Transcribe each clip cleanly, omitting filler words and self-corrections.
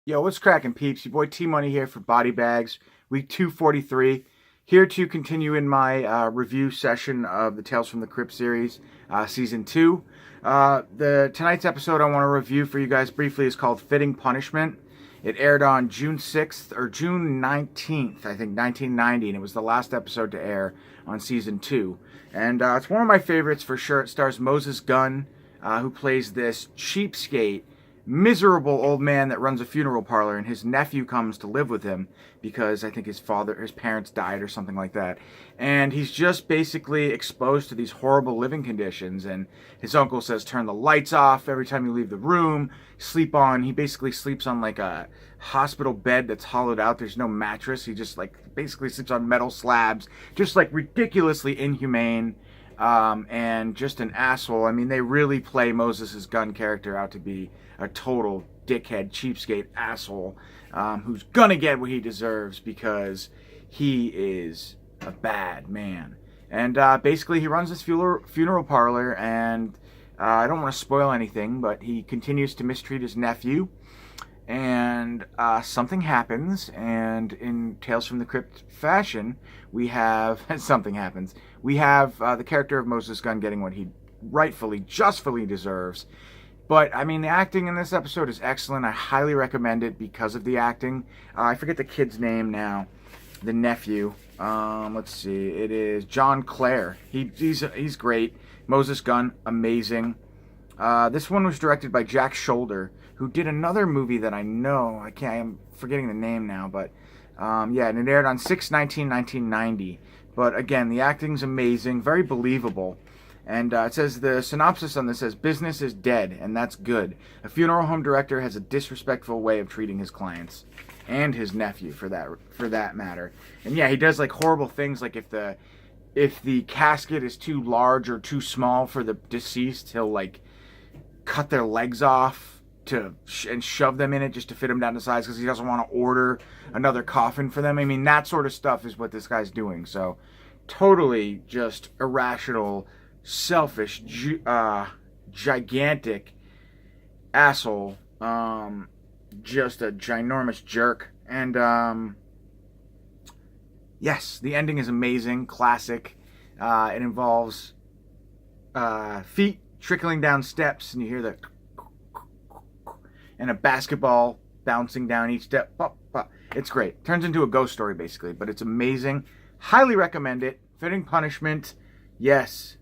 Yo, what's cracking, peeps? Your boy T-Money here for Body Bags, week 243. Here to continue in my review session of the Tales from the Crypt series, season 2. Tonight's episode I want to review for you guys briefly is called Fitting Punishment. It aired on June 6th or June 19th, I think, 1990, and it was the last episode to air on season 2. And it's one of my favorites for sure. It stars Moses Gunn, who plays this cheapskate, miserable old man that runs a funeral parlor, and his nephew comes to live with him because I think his parents died or something like that. And he's just basically exposed to these horrible living conditions, and his uncle says turn the lights off every time you leave the room, he basically sleeps on like a hospital bed that's hollowed out. There's no mattress. He just like basically sleeps on metal slabs, just like ridiculously inhumane. And just an asshole. I mean, they really play Moses' Gunn character out to be a total dickhead, cheapskate asshole, who's gonna get what he deserves because he is a bad man. And basically, he runs this funeral parlor, and I don't want to spoil anything, but he continues to mistreat his nephew. And something happens, and in Tales from the Crypt fashion, we have something happens. We have the character of Moses Gunn getting what he rightfully, justly deserves. But I mean, the acting in this episode is excellent. I highly recommend it because of the acting. I forget the kid's name now, the nephew. Let's see, it is John Clare. He's great. Moses Gunn, amazing. This one was directed by Jack Shoulder, who did another movie that I know. I'm forgetting the name now, but yeah, and it aired on 6/19/1990. But again, the acting's amazing, very believable. And it says the synopsis on this says, business is dead, and that's good. A funeral home director has a disrespectful way of treating his clients and his nephew, for that matter. And yeah, he does like horrible things, like if the casket is too large or too small for the deceased, he'll like cut their legs off and shove them in it just to fit them down to size because he doesn't want to order another coffin for them. I mean, that sort of stuff is what this guy's doing. So totally just irrational, selfish, gigantic asshole. Just a ginormous jerk. And yes, the ending is amazing, classic. It involves feet trickling down steps, and you hear the and a basketball bouncing down each step. It's great. Turns into a ghost story basically, but it's amazing. Highly recommend it. Fitting Punishment. Yes,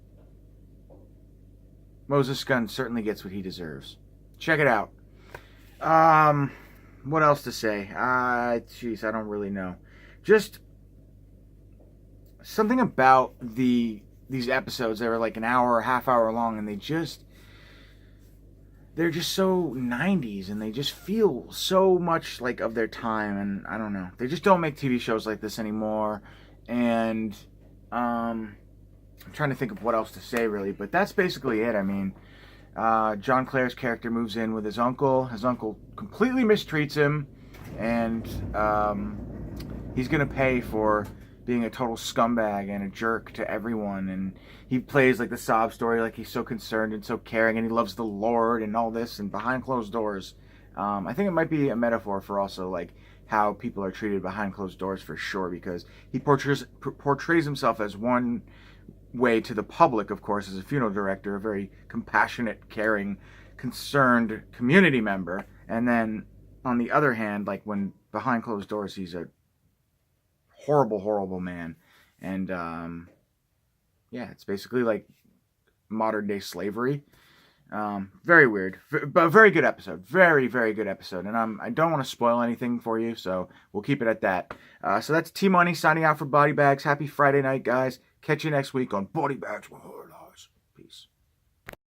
Moses Gunn certainly gets what he deserves. Check it out. What else to say? Jeez, I don't really know. Just something about these episodes. They were like an hour or half hour long, and they're just so 90s, and they just feel so much like of their time. And I don't know, they just don't make TV shows like this anymore. And I'm trying to think of what else to say really, but that's basically it. I mean, John Clare's character moves in with his uncle. His uncle completely mistreats him, and he's gonna pay for being a total scumbag and a jerk to everyone. And he plays like the sob story, like he's so concerned and so caring, and he loves the Lord and all this, and behind closed doors. I think it might be a metaphor for also like how people are treated behind closed doors, for sure, because he portrays himself as one way to the public, of course, as a funeral director, a very compassionate, caring, concerned community member. And then on the other hand, like when behind closed doors, he's a horrible, horrible man. And yeah, it's basically like modern day slavery. Very weird, but very good episode. Very, very good episode. And I don't want to spoil anything for you, so we'll keep it at that. So that's T-Money signing out for Body Bags. Happy Friday night, guys. Catch you next week on Body Bags with Hard Eyes.